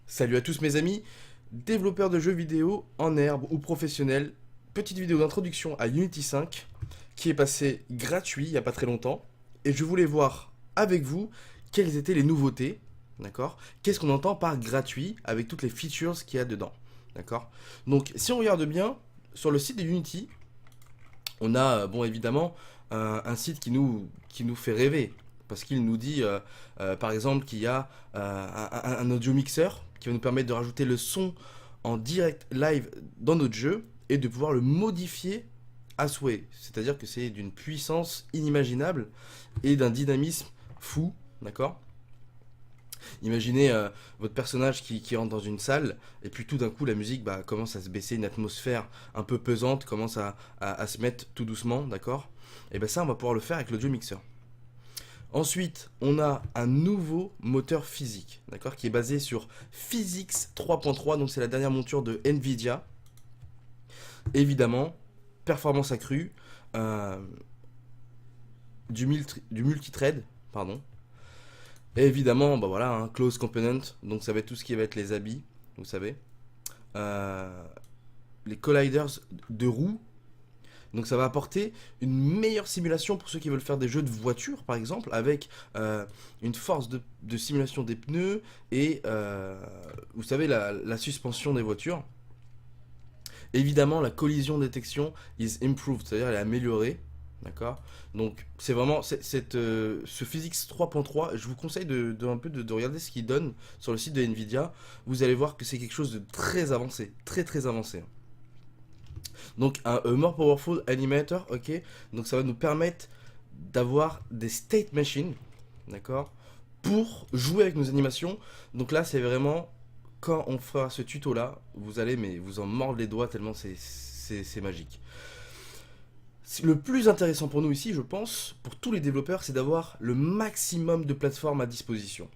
Salut à tous mes amis, développeurs de jeux vidéo en herbe ou professionnels. Petite vidéo d'introduction à Unity 5 qui est passée gratuit il n'y a pas très longtemps. Et je voulais voir avec vous quelles étaient les nouveautés, d'accord. Qu'est-ce qu'on entend par gratuit avec toutes les features qu'il y a dedans, d'accord. Donc si on regarde bien, sur le site de Unity, on a, bon évidemment, un site qui nous fait rêver. Parce qu'il nous dit, par exemple, qu'il y a un audio mixeur qui va nous permettre de rajouter le son en direct live dans notre jeu et de pouvoir le modifier à souhait. C'est-à-dire que c'est d'une puissance inimaginable et d'un dynamisme fou, d'accord. Imaginez votre personnage qui rentre dans une salle et puis tout d'un coup la musique commence à se baisser, une atmosphère un peu pesante commence à se mettre tout doucement, d'accord. Et bien ça on va pouvoir le faire avec l'audio mixeur. Ensuite, on a un nouveau moteur physique, d'accord, qui est basé sur Physics 3.3, donc c'est la dernière monture de Nvidia. Évidemment, performance accrue, euh, du multithread, pardon. Et évidemment, bah voilà, un close component, donc ça va être tout ce qui va être les habits, vous savez. Euh, les colliders de roues. Donc ça va apporter une meilleure simulation pour ceux qui veulent faire des jeux de voiture, par exemple, avec une force de simulation des pneus et, vous savez, la suspension des voitures. Évidemment, la collision détection is improved, c'est-à-dire elle est améliorée. D'accord. Donc c'est vraiment ce Physics 3.3. Je vous conseille un peu de regarder ce qu'il donne sur le site de Nvidia. Vous allez voir que c'est quelque chose de très avancé, très très avancé. Donc un more powerful animator, ok. Donc ça va nous permettre d'avoir des state machines, d'accord, pour jouer avec nos animations. Donc là c'est vraiment, quand on fera ce tuto là, vous allez mais vous en mordre les doigts tellement c'est magique. Le plus intéressant pour nous ici, je pense, pour tous les développeurs, c'est d'avoir le maximum de plateformes à disposition.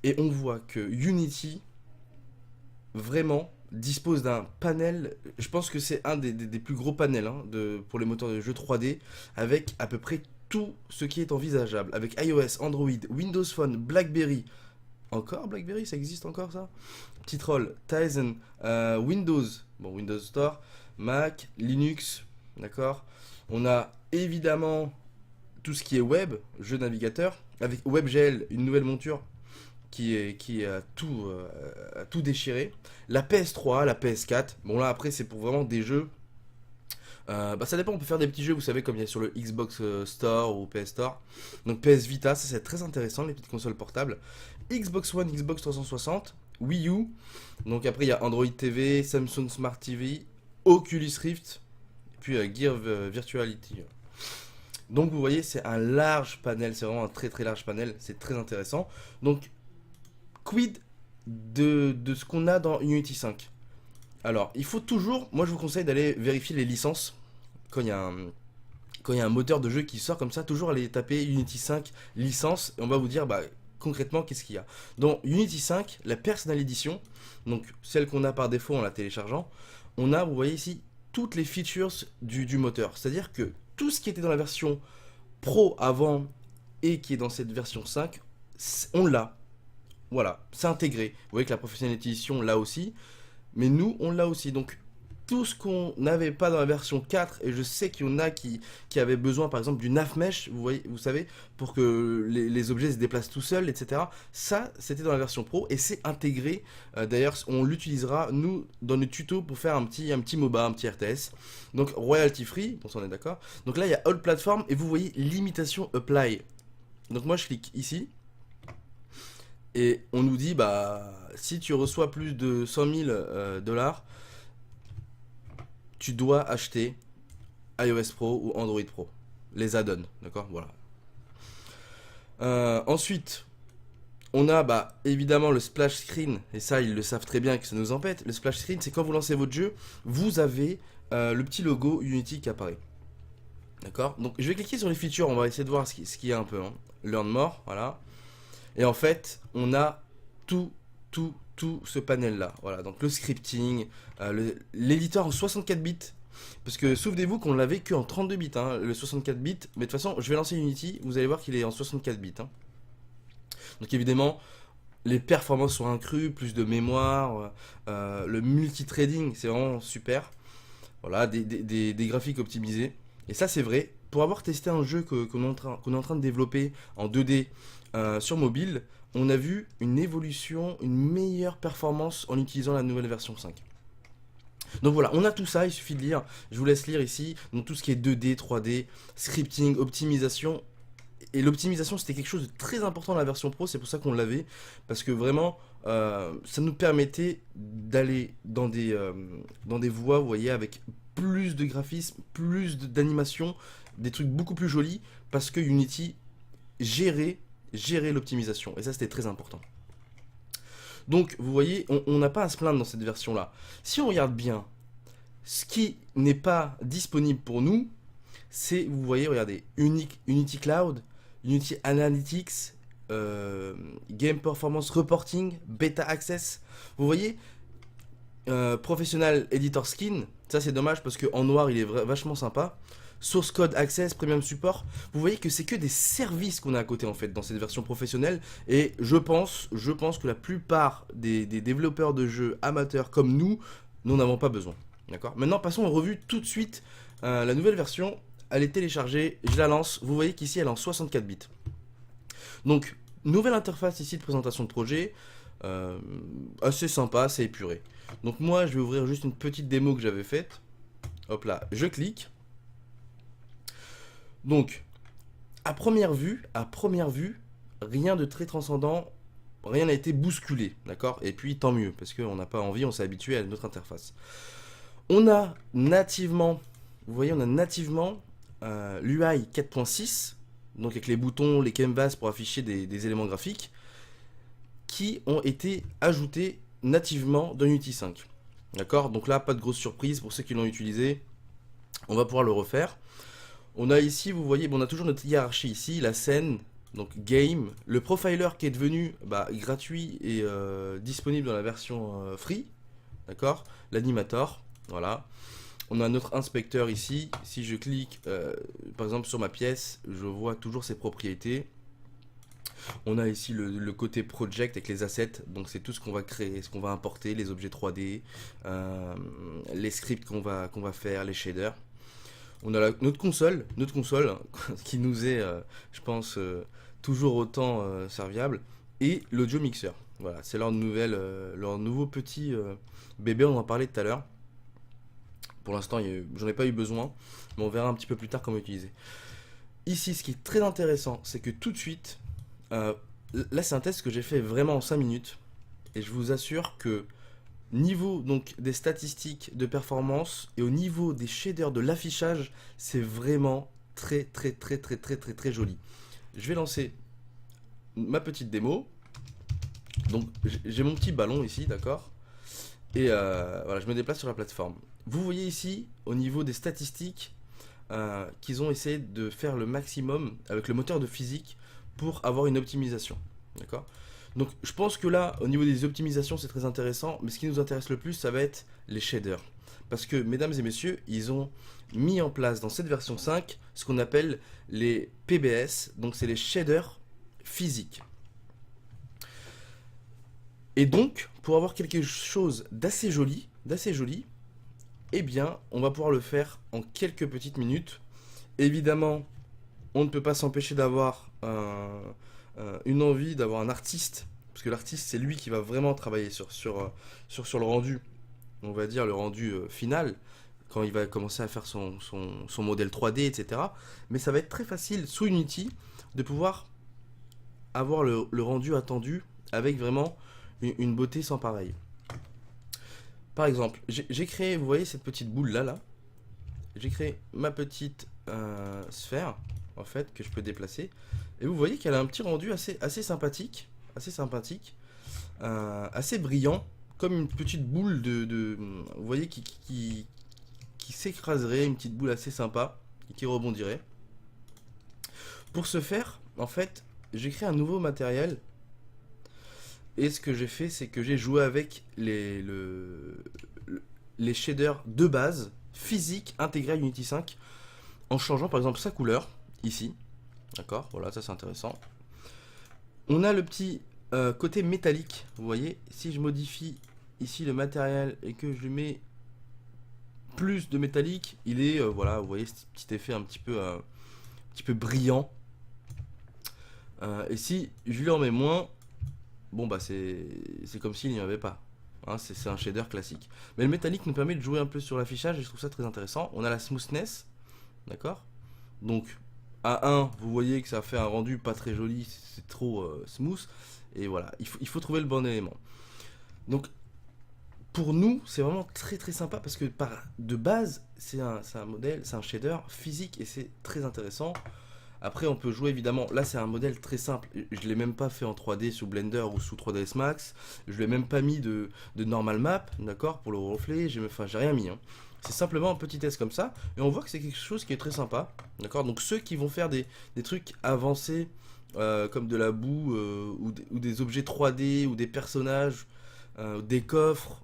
Et on voit que Unity, vraiment, dispose d'un panel, je pense que c'est un des plus gros panels pour les moteurs de jeu 3D, avec à peu près tout ce qui est envisageable, avec iOS, Android, Windows Phone, BlackBerry. Encore BlackBerry, ça existe encore ça? Petit troll, Tizen, Windows, bon Windows Store, Mac, Linux, d'accord. On a évidemment tout ce qui est web, jeu navigateur, avec WebGL, une nouvelle monture qui a tout déchiré. La PS3, la PS4. Bon là après c'est pour vraiment des jeux. Ça dépend, on peut faire des petits jeux, vous savez, comme il y a sur le Xbox Store ou PS Store. Donc PS Vita, ça c'est très intéressant, les petites consoles portables. Xbox One, Xbox 360, Wii U. Donc après il y a Android TV, Samsung Smart TV, Oculus Rift, puis Gear Virtuality. Donc vous voyez, c'est un large panel, c'est vraiment un très très large panel, c'est très intéressant. Donc quid de ce qu'on a dans Unity 5? Alors, il faut toujours, moi je vous conseille d'aller vérifier les licences quand il y a un moteur de jeu qui sort comme ça, toujours aller taper Unity 5 licence et on va vous dire concrètement qu'est-ce qu'il y a. Dans Unity 5, la Personal Edition, donc celle qu'on a par défaut en la téléchargeant, on a, vous voyez ici, toutes les features du moteur. C'est-à-dire que tout ce qui était dans la version Pro avant et qui est dans cette version 5, on l'a. Voilà, c'est intégré. Vous voyez que la Professional Edition l'a aussi, mais nous, on l'a aussi. Donc, tout ce qu'on n'avait pas dans la version 4, et je sais qu'il y en a qui avaient besoin, par exemple, du nav mesh, vous savez, pour que les objets se déplacent tout seuls, etc. Ça, c'était dans la version Pro, et c'est intégré. D'ailleurs, on l'utilisera, nous, dans le tuto, pour faire un petit MOBA, un petit RTS. Donc, royalty free, on s'en est d'accord. Donc là, il y a All Platform, et vous voyez, limitation apply. Donc moi, je clique ici. Et on nous dit, si tu reçois plus de 100 000 dollars, tu dois acheter iOS Pro ou Android Pro. Les add-ons, d'accord. Voilà. Ensuite, on a évidemment le splash screen, et ça ils le savent très bien que ça nous embête. Le splash screen, c'est quand vous lancez votre jeu, vous avez le petit logo Unity qui apparaît. D'accord. Donc je vais cliquer sur les features, on va essayer de voir ce qu'il y a un peu. Learn more, voilà. Et en fait, on a tout ce panel là. Voilà, donc le scripting, l'éditeur en 64 bits. Parce que souvenez-vous qu'on l'avait que en 32 bits, le 64 bits. Mais de toute façon, je vais lancer Unity, vous allez voir qu'il est en 64 bits. Donc évidemment, Les performances sont accrues, plus de mémoire, le multithreading, c'est vraiment super. Voilà, des graphiques optimisés. Et ça, c'est vrai. Pour avoir testé un jeu qu'on est en train de développer en 2D sur mobile, on a vu une évolution, une meilleure performance en utilisant la nouvelle version 5. Donc voilà, on a tout ça, il suffit de lire. Je vous laisse lire ici. Donc tout ce qui est 2D, 3D, scripting, optimisation. Et l'optimisation, c'était quelque chose de très important dans la version Pro, c'est pour ça qu'on l'avait. Parce que vraiment, ça nous permettait d'aller dans des voies, vous voyez, avec plus de graphisme, plus d'animation, des trucs beaucoup plus jolis, parce que Unity gérait l'optimisation. Et ça, c'était très important. Donc, vous voyez, on n'a pas à se plaindre dans cette version-là. Si on regarde bien, ce qui n'est pas disponible pour nous, c'est, vous voyez, regardez, Unity Cloud, Unity Analytics, Game Performance Reporting, Beta Access. Vous voyez, Professional Editor Skin, ça c'est dommage parce qu'en noir il est vachement sympa. Source Code Access, Premium Support. Vous voyez que c'est que des services qu'on a à côté en fait dans cette version professionnelle. Et je pense que la plupart des développeurs de jeux amateurs comme nous n'en avons pas besoin. D'accord. Maintenant passons en revue tout de suite la nouvelle version. Elle est téléchargée, je la lance. Vous voyez qu'ici elle est en 64 bits. Donc nouvelle interface ici de présentation de projet. Assez sympa, assez épuré. Donc moi je vais ouvrir juste une petite démo que j'avais faite. Hop là, je clique. Donc, à première vue, rien de très transcendant, rien n'a été bousculé, d'accord? Et puis tant mieux, parce qu'on n'a pas envie, on s'est habitué à notre interface. On a nativement, vous voyez, l'UI 4.6, donc avec les boutons, les canvas pour afficher des éléments graphiques, qui ont été ajoutés nativement dans Unity 5. D'accord? Donc là, pas de grosse surprise pour ceux qui l'ont utilisé, on va pouvoir le refaire. On a ici, vous voyez, on a toujours notre hiérarchie ici, la scène, donc game, le profiler qui est devenu gratuit et disponible dans la version free, d'accord, l'animator, voilà. On a notre inspecteur ici, si je clique par exemple sur ma pièce, je vois toujours ses propriétés. On a ici le côté project avec les assets, donc c'est tout ce qu'on va créer, ce qu'on va importer, les objets 3D, les scripts qu'on va faire, les shaders. On a notre console qui nous est, je pense, toujours autant serviable. Et l'audio mixeur. Voilà, c'est leur nouveau petit bébé, on en parlait tout à l'heure. Pour l'instant, j'en ai pas eu besoin, mais on verra un petit peu plus tard comment utiliser. Ici, ce qui est très intéressant, c'est que tout de suite, là c'est un test que j'ai fait vraiment en 5 minutes. Et je vous assure que niveau donc des statistiques de performance et au niveau des shaders de l'affichage, c'est vraiment très joli. Je vais lancer ma petite démo. Donc j'ai mon petit ballon ici, d'accord. Et voilà, je me déplace sur la plateforme. Vous voyez ici au niveau des statistiques qu'ils ont essayé de faire le maximum avec le moteur de physique pour avoir une optimisation, d'accord. Donc je pense que là, au niveau des optimisations, c'est très intéressant, mais ce qui nous intéresse le plus, ça va être les shaders. Parce que, mesdames et messieurs, ils ont mis en place dans cette version 5 ce qu'on appelle les PBS, donc c'est les shaders physiques. Et donc, pour avoir quelque chose d'assez joli, eh bien, on va pouvoir le faire en quelques petites minutes. Évidemment, on ne peut pas s'empêcher d'avoir une envie d'avoir un artiste, parce que l'artiste c'est lui qui va vraiment travailler sur le rendu, on va dire le rendu final, quand il va commencer à faire son modèle 3D, etc. Mais ça va être très facile sous Unity de pouvoir avoir le rendu attendu avec vraiment une beauté sans pareil. Par exemple, j'ai créé, vous voyez cette petite boule là, j'ai créé ma petite sphère en fait que je peux déplacer. Et vous voyez qu'elle a un petit rendu assez sympathique, assez brillant, comme une petite boule vous voyez, qui s'écraserait, une petite boule assez sympa, et qui rebondirait. Pour ce faire, en fait, j'ai créé un nouveau matériel, et ce que j'ai fait, c'est que j'ai joué avec les shaders de base, physiques, intégrés à Unity 5, en changeant par exemple sa couleur, ici. D'accord, voilà, ça c'est intéressant. On a le petit côté métallique, vous voyez, si je modifie ici le matériel et que je lui mets plus de métallique, il est, voilà, vous voyez ce petit effet un petit peu brillant. Et si je lui en mets moins, bon bah c'est comme s'il n'y en avait pas. Hein, c'est un shader classique. Mais le métallique nous permet de jouer un peu sur l'affichage et je trouve ça très intéressant. On a la smoothness, d'accord. Donc à 1, vous voyez que ça fait un rendu pas très joli, c'est trop smooth. Et voilà, il faut trouver le bon élément. Donc pour nous, c'est vraiment très très sympa parce que de base, c'est un modèle, c'est un shader physique et c'est très intéressant. Après, on peut jouer évidemment. Là, c'est un modèle très simple. Je ne l'ai même pas fait en 3D sous Blender ou sous 3ds Max. Je ne l'ai même pas mis de normal map, d'accord, pour le reflet. J'ai rien mis. Hein. C'est simplement un petit test comme ça. Et on voit que c'est quelque chose qui est très sympa, d'accord. Donc, ceux qui vont faire des trucs avancés, comme de la boue ou des objets 3D ou des personnages, des coffres.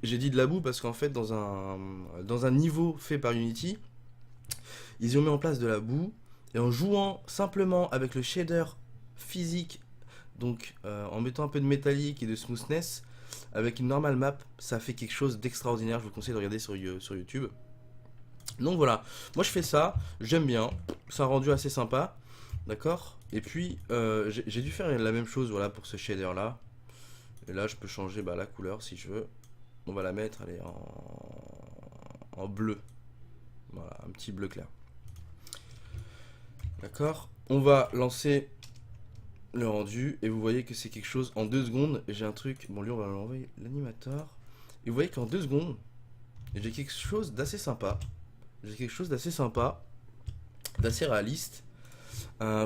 J'ai dit de la boue parce qu'en fait, dans un niveau fait par Unity, ils ont mis en place de la boue. Et en jouant simplement avec le shader physique, donc en mettant un peu de métallique et de smoothness, avec une normal map, ça fait quelque chose d'extraordinaire. Je vous conseille de regarder sur YouTube. Donc voilà, moi je fais ça, j'aime bien, c'est un rendu assez sympa, d'accord. Et puis j'ai dû faire la même chose, voilà, pour ce shader là. Et là je peux changer la couleur si je veux. On va la mettre, allez, en bleu. Voilà, un petit bleu clair. D'accord. On va lancer le rendu et vous voyez que c'est quelque chose en 2 secondes. J'ai un truc, bon lui on va l'envoyer l'animateur. Et vous voyez qu'en 2 secondes, j'ai quelque chose d'assez sympa. J'ai quelque chose d'assez sympa, d'assez réaliste.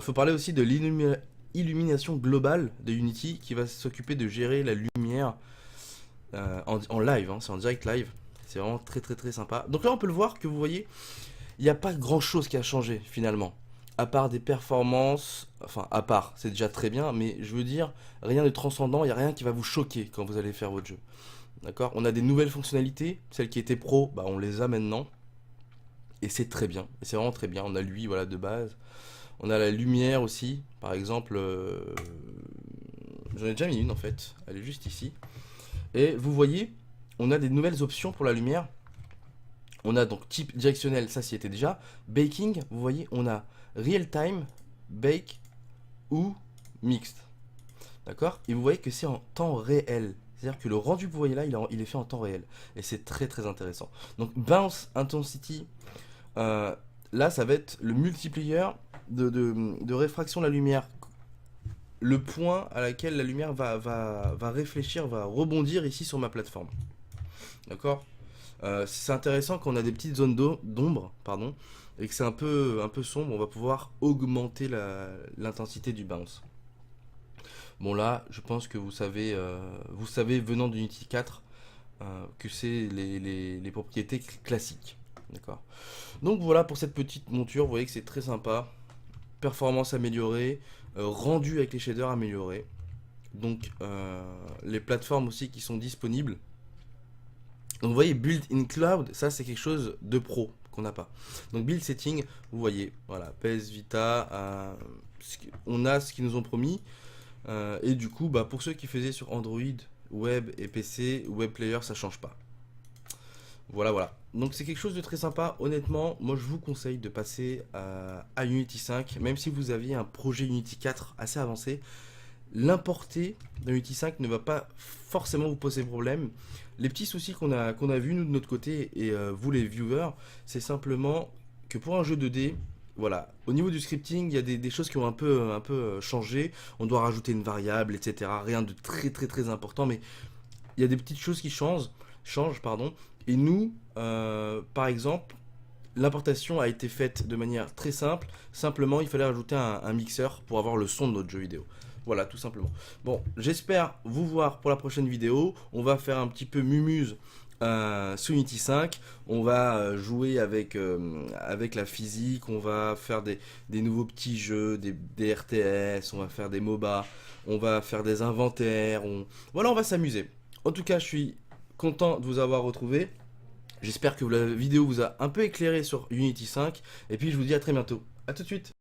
Faut parler aussi de l'illumination globale de Unity qui va s'occuper de gérer la lumière en live, hein, c'est en direct live. C'est vraiment très très très sympa. Donc là on peut le voir que vous voyez, il n'y a pas grand chose qui a changé finalement. À part des performances, enfin à part, c'est déjà très bien, mais je veux dire, rien de transcendant, il n'y a rien qui va vous choquer quand vous allez faire votre jeu. D'accord. On a des nouvelles fonctionnalités, celles qui étaient pro, on les a maintenant. Et c'est très bien, et c'est vraiment très bien. On a lui, voilà, de base. On a la lumière aussi, par exemple, j'en ai déjà mis une en fait, elle est juste ici. Et vous voyez, on a des nouvelles options pour la lumière. On a donc type directionnel, ça s'y était déjà. Baking, vous voyez, on a real time, bake ou mixed. D'accord. Et vous voyez que c'est en temps réel. C'est-à-dire que le rendu que vous voyez là, il est fait en temps réel. Et c'est très très intéressant. Donc bounce intensity, là ça va être le multiplier de réfraction de la lumière. Le point à laquelle la lumière va réfléchir, va rebondir ici sur ma plateforme. D'accord. C'est intéressant quand on a des petites zones d'ombre, pardon, et que c'est un peu sombre, on va pouvoir augmenter l'intensité du bounce. Bon là, je pense que vous savez venant d'Unity 4 que c'est les propriétés classiques. D'accord. Donc voilà pour cette petite monture, vous voyez que c'est très sympa. Performance améliorée, rendu avec les shaders améliorés. Donc les plateformes aussi qui sont disponibles. Donc vous voyez, build in cloud, ça c'est quelque chose de pro qu'on n'a pas. Donc build setting, vous voyez, voilà, PS Vita, on a ce qu'ils nous ont promis. Et du coup, pour ceux qui faisaient sur Android, web et PC, web player, ça change pas. Voilà, voilà. Donc c'est quelque chose de très sympa. Honnêtement, moi je vous conseille de passer à Unity 5, même si vous aviez un projet Unity 4 assez avancé. L'importer dans Unity 5 ne va pas forcément vous poser problème. Les petits soucis qu'on a vus nous de notre côté et vous les viewers, c'est simplement que pour un jeu 2D, voilà, au niveau du scripting, il y a des choses qui ont un peu changé. On doit rajouter une variable, etc. Rien de très très très important, mais il y a des petites choses qui changent, pardon. Et nous, par exemple, l'importation a été faite de manière très simple. Simplement, il fallait rajouter un mixeur pour avoir le son de notre jeu vidéo. Voilà, tout simplement. Bon, j'espère vous voir pour la prochaine vidéo. On va faire un petit peu mumuse sur Unity 5. On va jouer avec la physique. On va faire des nouveaux petits jeux, des RTS. On va faire des MOBA. On va faire des inventaires. Voilà, on va s'amuser. En tout cas, je suis content de vous avoir retrouvé. J'espère que la vidéo vous a un peu éclairé sur Unity 5. Et puis, je vous dis à très bientôt. A tout de suite.